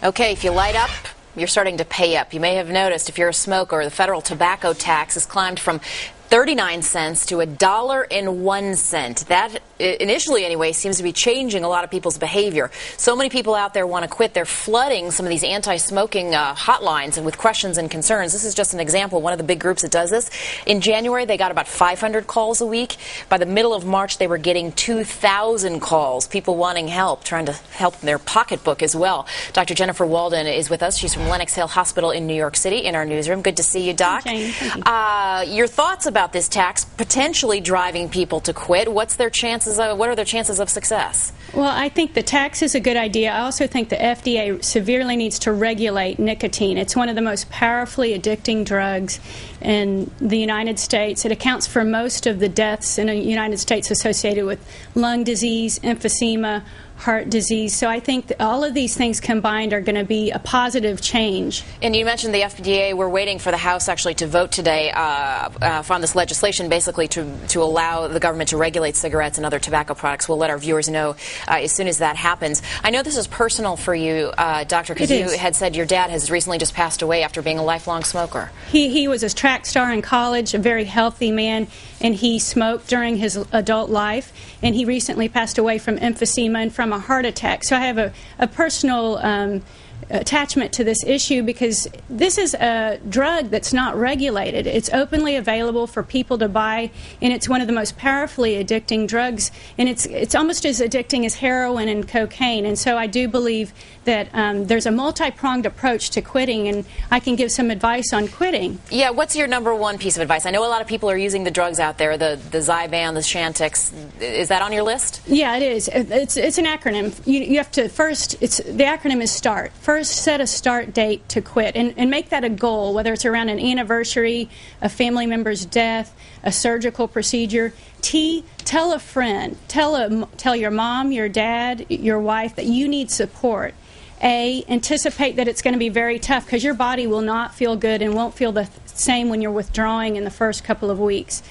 Okay, if you light up, you're starting to pay up. You may have noticed, if you're a smoker, the federal tobacco tax has climbed from 39 cents to $1.01. That, initially anyway, seems to be changing a lot of people's behavior. So many people out there want to quit. They're flooding some of these anti-smoking hotlines and with questions and concerns. This is just an example. One of the big groups that does this. In January, they got about 500 calls a week. By the middle of March, they were getting 2,000 calls. People wanting help, trying to help their pocketbook as well. Dr. Jennifer Walden is with us. She's from Lenox Hill Hospital in New York City in our newsroom. Good to see you, Doc. Jane, thank you. Your thoughts about this tax potentially driving people to quit? What are their chances of success? Well, I think the tax is a good idea. I also think the FDA severely needs to regulate nicotine. It's one of the most powerfully addicting drugs in the United States. It accounts for most of the deaths in the United States associated with lung disease, emphysema, heart disease. So I think that all of these things combined are going to be a positive change. And you mentioned the FDA. We're waiting for the House actually to vote today on this legislation, basically to allow the government to regulate cigarettes and other tobacco products. We'll let our viewers know as soon as that happens. I know this is personal for you, Doctor, because you had said your dad has recently just passed away after being a lifelong smoker. He was a track star in college, a very healthy man, and he smoked during his adult life, and he recently passed away from emphysema and from a heart attack. So I have a personal attachment to this issue because this is a drug that's not regulated. It's openly available for people to buy, and it's one of the most powerfully addicting drugs, and it's almost as addicting as heroin and cocaine. And so I do believe that there's a multi-pronged approach to quitting, and I can give some advice on quitting. Yeah, what's your number one piece of advice? I know a lot of people are using the drugs out there, the Zyban, the Chantix. Is that on your list? Yeah, it is. It's an acronym. You have to first, the acronym is START. First, set a start date to quit, and make that a goal, whether it's around an anniversary, a family member's death, a surgical procedure. T, tell a friend. Tell your mom, your dad, your wife that you need support. A, anticipate that it's going to be very tough because your body will not feel good and won't feel the same when you're withdrawing in the first couple of weeks.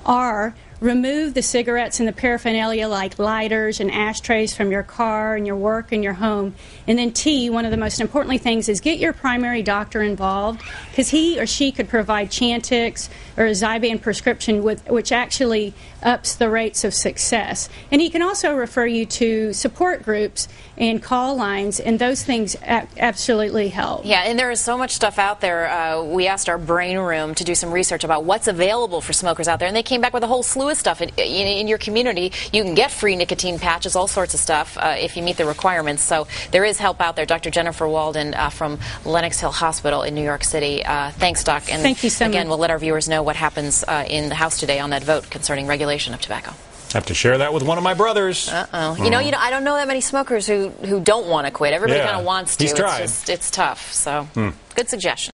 R, remove the cigarettes and the paraphernalia like lighters and ashtrays from your car and your work and your home. And then T, one of the most important things is get your primary doctor involved because he or she could provide Chantix or a Zyban prescription which actually ups the rates of success. And he can also refer you to support groups and call lines, and those things absolutely help. Yeah, and there is so much stuff out there. We asked our brain room to do some research about what's available for smokers out there, and they came back with a whole slew of stuff. In your community, you can get free nicotine patches, all sorts of stuff, if you meet the requirements. So there is help out there. Dr. Jennifer Walden from Lenox Hill Hospital in New York City. Thanks, Doc. And thank you so much. Again, we'll let our viewers know what happens in the House today on that vote concerning regulation of tobacco. I have to share that with one of my brothers. You know, I don't know that many smokers who don't want to quit. Everybody kind of wants to. He's tried. It's tough. So, good suggestion.